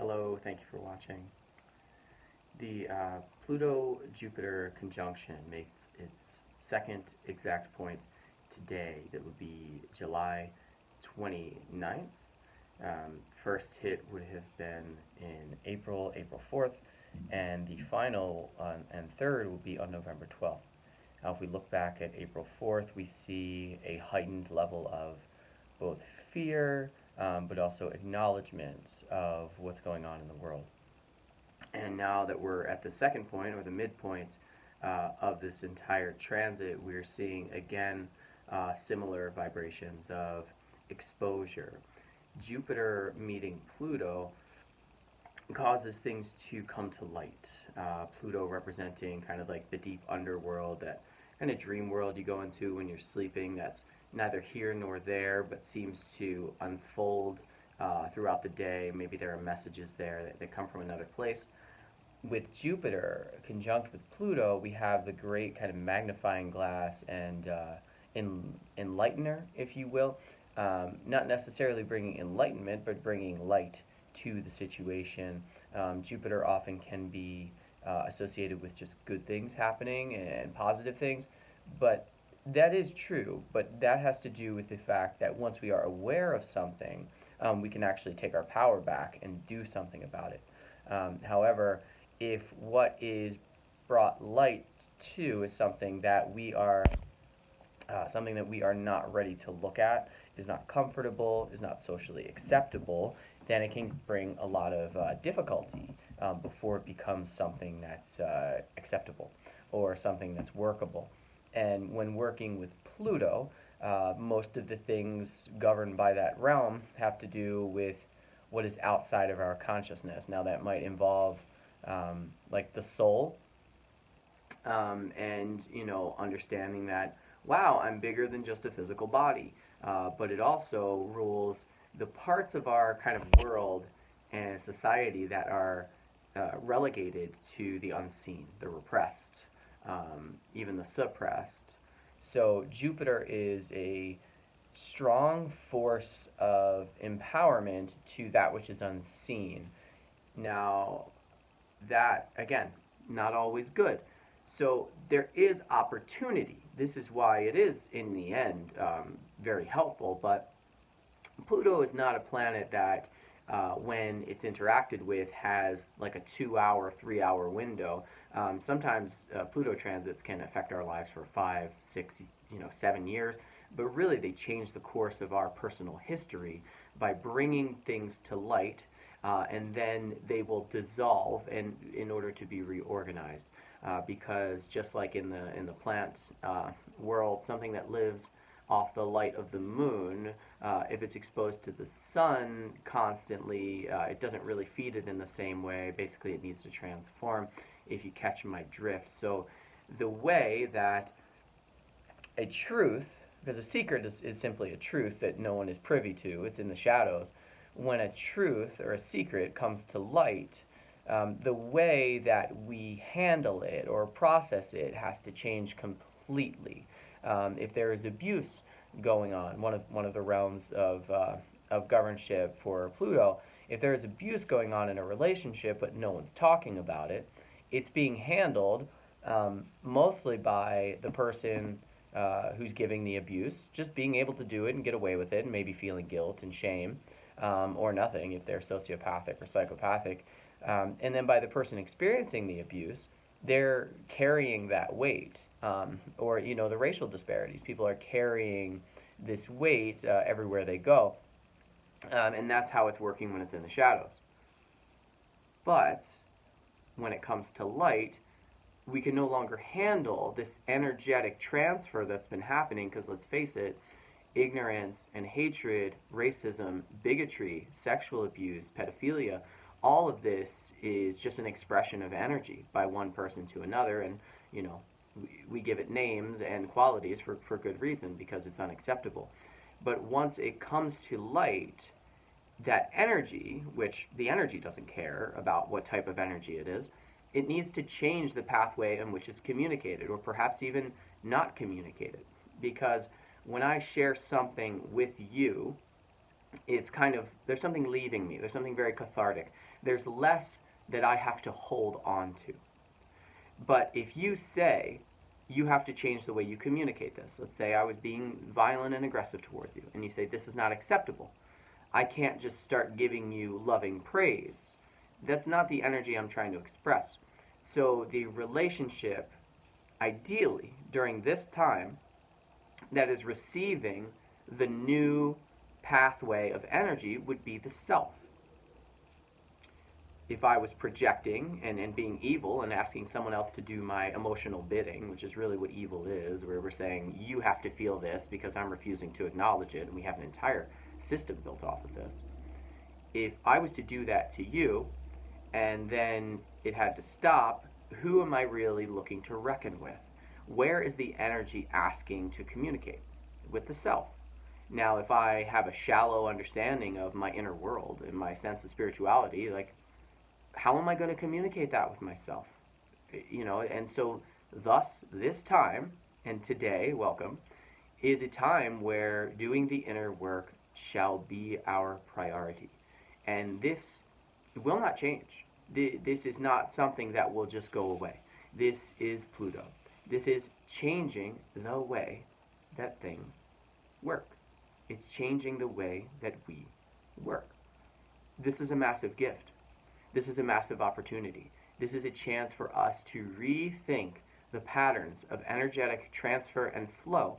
Hello, thank you for watching. The Pluto-Jupiter conjunction makes its second exact point today. That would be July 29th. First hit would have been in April 4th, and the final and third will be on November 12th. Now, if we look back at April 4th, we see a heightened level of both fear, but also acknowledgement of what's going on in the world. And now that we're at the second point, or the midpoint, of this entire transit, we're seeing again similar vibrations of exposure. Jupiter meeting Pluto causes things to come to light. Pluto representing kind of like the deep underworld, that kind of dream world you go into when you're sleeping, that's neither here nor there, but seems to unfold throughout the day. Maybe there are messages there that come from another place. With Jupiter conjunct with Pluto, we have the great kind of magnifying glass and enlightener, if you will. Not necessarily bringing enlightenment, but bringing light to the situation. Jupiter often can be associated with just good things happening and positive things, but that is true, but that has to do with the fact that once we are aware of something, we can actually take our power back and do something about it. However, if what is brought light to is something that we are not ready to look at, is not comfortable, is not socially acceptable, then it can bring a lot of difficulty before it becomes something that's acceptable or something that's workable. And when working with Pluto, most of the things governed by that realm have to do with what is outside of our consciousness. Now, that might involve like the soul, and understanding that, wow, I'm bigger than just a physical body. But it also rules the parts of our kind of world and society that are relegated to the unseen, the repressed, even the suppressed. So Jupiter is a strong force of empowerment to that which is unseen. Now, that, again, not always good. So there is opportunity. This is why it is, in the end, very helpful. But Pluto is not a planet that, when it's interacted with, has like a 2-hour, 3-hour window. Sometimes Pluto transits can affect our lives for 5, 6, 7 years. But really, they change the course of our personal history by bringing things to light, and then they will dissolve in order to be reorganized. Because just like in the plant world, something that lives off the light of the moon, if it's exposed to the sun constantly, it doesn't really feed it in the same way. Basically, it needs to transform, if you catch my drift. So the way that a truth, because a secret is simply a truth that no one is privy to, it's in the shadows. When a truth or a secret comes to light, the way that we handle it or process it has to change completely. If there is abuse going on, one of the realms of governship for Pluto, if there is abuse going on in a relationship but no one's talking about it, it's being handled mostly by the person who's giving the abuse, just being able to do it and get away with it, and maybe feeling guilt and shame, or nothing if they're sociopathic or psychopathic. And then by the person experiencing the abuse, they're carrying that weight. Or, the racial disparities. People are carrying this weight everywhere they go. And that's how it's working when it's in the shadows. But when it comes to light, we can no longer handle this energetic transfer that's been happening, because let's face it, ignorance and hatred, racism, bigotry, sexual abuse, pedophilia, all of this is just an expression of energy by one person to another, and we give it names and qualities for good reason, because it's unacceptable. But once it comes to light, that energy, which the energy doesn't care about what type of energy it is, it needs to change the pathway in which it's communicated, or perhaps even not communicated. Because when I share something with you, it's kind of, there's something leaving me. There's something very cathartic. There's less that I have to hold on to. But if you say you have to change the way you communicate this, let's say I was being violent and aggressive towards you, and you say this is not acceptable, I can't just start giving you loving praise. That's not the energy I'm trying to express. So the relationship, ideally, during this time, that is receiving the new pathway of energy would be the self. If I was projecting and being evil and asking someone else to do my emotional bidding, which is really what evil is, where we're saying, you have to feel this because I'm refusing to acknowledge it, and we have an entire system built off of this. If I was to do that to you, and then it had to stop, who am I really looking to reckon with? Where is the energy asking to communicate? With the self. Now, if I have a shallow understanding of my inner world and my sense of spirituality, like, how am I going to communicate that with myself? And so thus this time, and today, welcome, is a time where doing the inner work shall be our priority. And this will not change. This is not something that will just go away. This is Pluto. This is changing the way that things work. It's changing the way that we work. This is a massive gift. This is a massive opportunity. This is a chance for us to rethink the patterns of energetic transfer and flow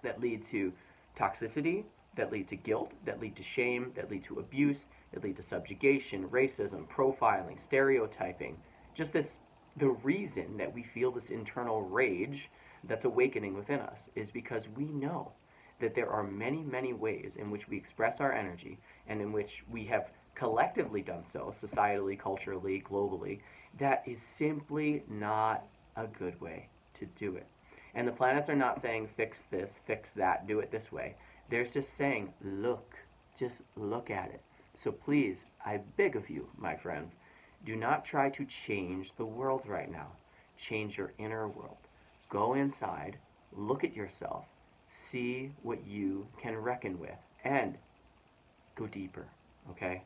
that lead to toxicity, that lead to guilt, that lead to shame, that lead to abuse, that lead to subjugation, racism, profiling, stereotyping. Just the reason that we feel this internal rage that's awakening within us is because we know that there are many, many ways in which we express our energy and in which we have collectively done so, societally, culturally, globally, that is simply not a good way to do it. And the planets are not saying fix this, fix that, do it this way. They're just saying just look at it. So please, I beg of you, my friends, do not try to change the world right now. Change your inner world. Go inside, look at yourself, see what you can reckon with, and go deeper, okay?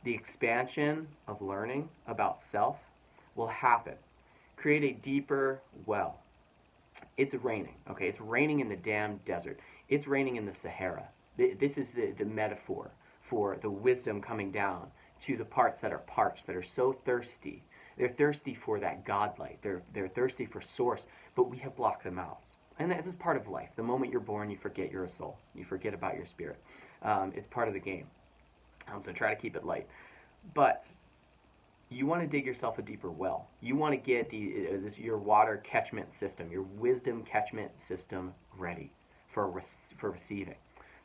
The expansion of learning about self will happen. Create a deeper well. It's raining, okay? It's raining in the damn desert. It's raining in the Sahara. This is the metaphor for the wisdom coming down to the parts that are parched, that are so thirsty. They're thirsty for that godlight. They're thirsty for source, but we have blocked them out. And this is part of life. The moment you're born, you forget you're a soul. You forget about your spirit. It's part of the game. So try to keep it light. But you want to dig yourself a deeper well. You want to get your water catchment system, your wisdom catchment system ready for receiving.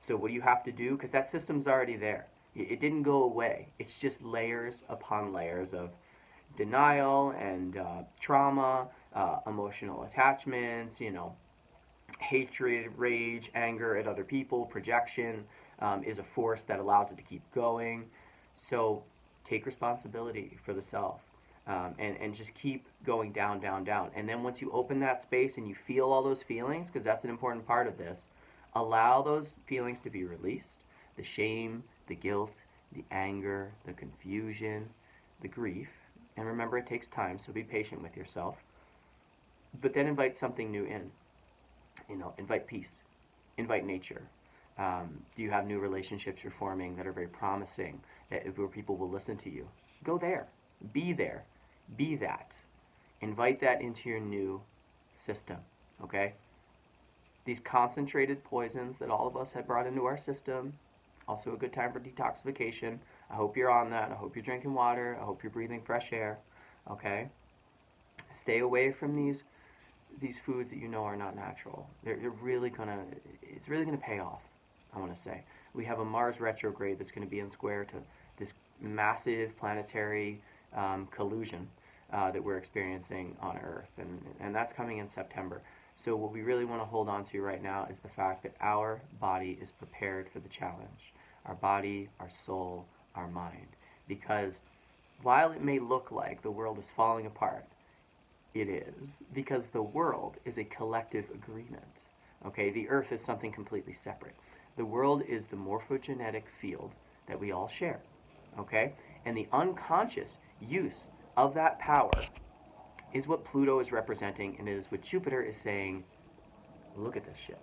So what do you have to do? Because that system's already there. It didn't go away. It's just layers upon layers of denial and trauma, emotional attachments, hatred, rage, anger at other people, projection is a force that allows it to keep going. So take responsibility for the self and just keep going down, down, down. And then once you open that space and you feel all those feelings, because that's an important part of this, allow those feelings to be released. The shame, the guilt, the anger, the confusion, the grief. And remember, it takes time, so be patient with yourself. But then invite something new in. Invite peace. Invite nature. Do you have new relationships you're forming that are very promising, where people will listen to you? Go there. Be there. Be that. Invite that into your new system, okay? These concentrated poisons that all of us have brought into our system, also a good time for detoxification. I hope you're on that. I hope you're drinking water. I hope you're breathing fresh air, okay? Stay away from these foods that you know are not natural. It's really gonna pay off, I want to say. We have a Mars retrograde that's going to be in square to this massive planetary collusion that we're experiencing on Earth, and that's coming in September. So what we really want to hold on to right now is the fact that our body is prepared for the challenge. Our body, our soul, our mind. Because while it may look like the world is falling apart, it is. Because the world is a collective agreement. Okay, the Earth is something completely separate. The world is the morphogenetic field that we all share, okay? And the unconscious use of that power is what Pluto is representing, and it is what Jupiter is saying, look at this shit.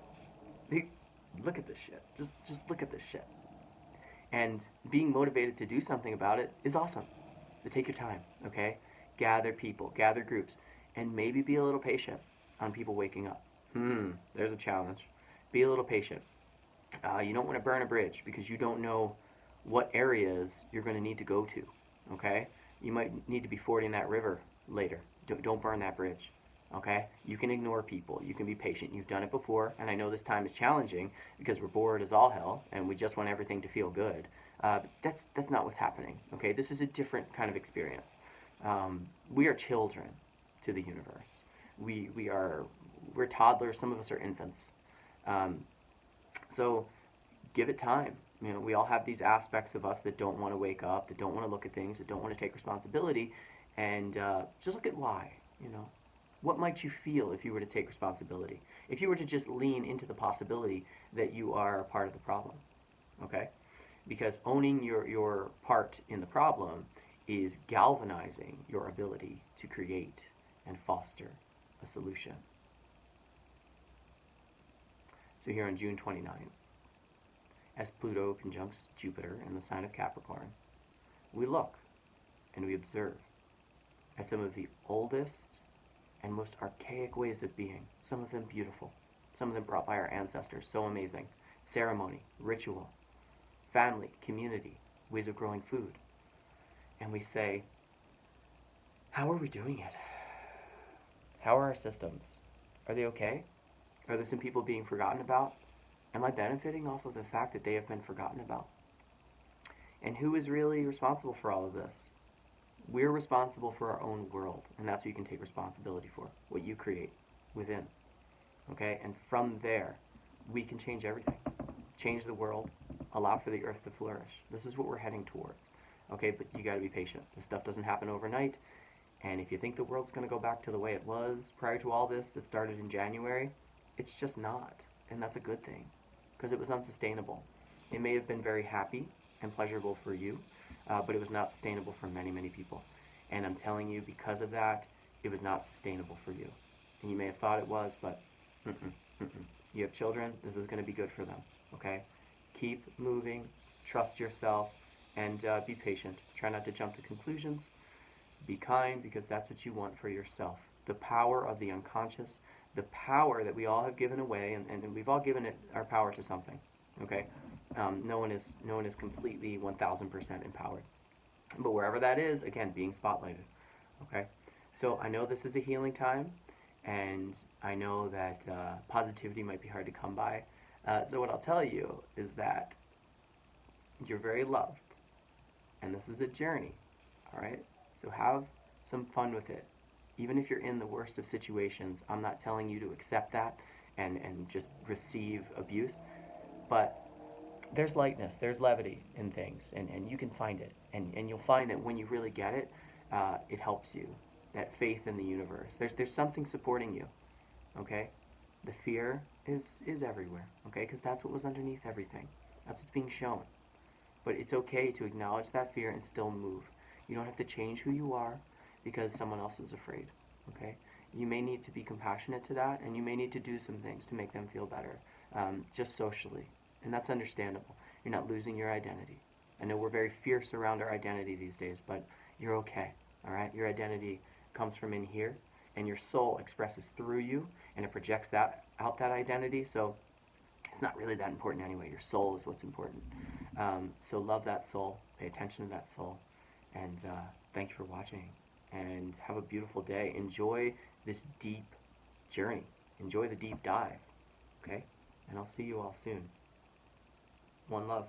Look at this shit. Just look at this shit. And being motivated to do something about it is awesome. So take your time, okay? Gather people, gather groups, and maybe be a little patient on people waking up. There's a challenge. Be a little patient. You don't want to burn a bridge because you don't know what areas you're going to need to go to, okay? You might need to be fording that river later. Don't burn that bridge, okay? You can ignore people. You can be patient. You've done it before, and I know this time is challenging because we're bored as all hell, and we just want everything to feel good. But that's not what's happening, okay? This is a different kind of experience. We are children to the universe. We're toddlers. Some of us are infants. So give it time. You know, we all have these aspects of us that don't want to wake up, that don't want to look at things, that don't want to take responsibility, and just look at why. You know, what might you feel if you were to take responsibility? If you were to just lean into the possibility that you are a part of the problem, okay? Because owning your part in the problem is galvanizing your ability to create and foster a solution. So here on June 29th, as Pluto conjuncts Jupiter in the sign of Capricorn, we look and we observe at some of the oldest and most archaic ways of being, some of them beautiful, some of them brought by our ancestors, so amazing. Ceremony, ritual, family, community, ways of growing food. And we say, how are we doing it? How are our systems? Are they okay? Are there some people being forgotten about? Am I benefiting off of the fact that they have been forgotten about? And who is really responsible for all of this? We're responsible for our own world, and that's what you can take responsibility for, what you create within. Okay? And from there, we can change everything. Change the world, allow for the earth to flourish. This is what we're heading towards. Okay, but you gotta be patient. This stuff doesn't happen overnight, and if you think the world's gonna go back to the way it was prior to all this that started in January, it's just not. And that's a good thing, because it was unsustainable. It may have been very happy and pleasurable for you, but it was not sustainable for many, many people. And I'm telling you, because of that, it was not sustainable for you. And you may have thought it was, but you have children, this is going to be good for them, okay? Keep moving, trust yourself, and be patient. Try not to jump to conclusions. Be kind, because that's what you want for yourself. The power of the unconscious, the power that we all have given away, and we've all given it our power to something, okay? No one is completely 1,000% empowered. But wherever that is, again, being spotlighted, okay? So I know this is a healing time, and I know that positivity might be hard to come by. So what I'll tell you is that you're very loved, and this is a journey, all right? So have some fun with it. Even if you're in the worst of situations, I'm not telling you to accept that and just receive abuse, but there's lightness, there's levity in things, and you can find it. And you'll find that when you really get it, it helps you. That faith in the universe. There's something supporting you, okay? The fear is everywhere, okay? Because that's what was underneath everything. That's what's being shown. But it's okay to acknowledge that fear and still move. You don't have to change who you are because someone else is afraid, okay? You may need to be compassionate to that, and you may need to do some things to make them feel better, just socially. And that's understandable. You're not losing your identity. I know we're very fierce around our identity these days, but you're okay, all right? Your identity comes from in here, and your soul expresses through you, and it projects that out, that identity, so it's not really that important anyway. Your soul is what's important. So love that soul, pay attention to that soul, and thank you for watching, and have a beautiful day. Enjoy this deep journey. Enjoy the deep dive, okay? And I'll see you all soon. One love.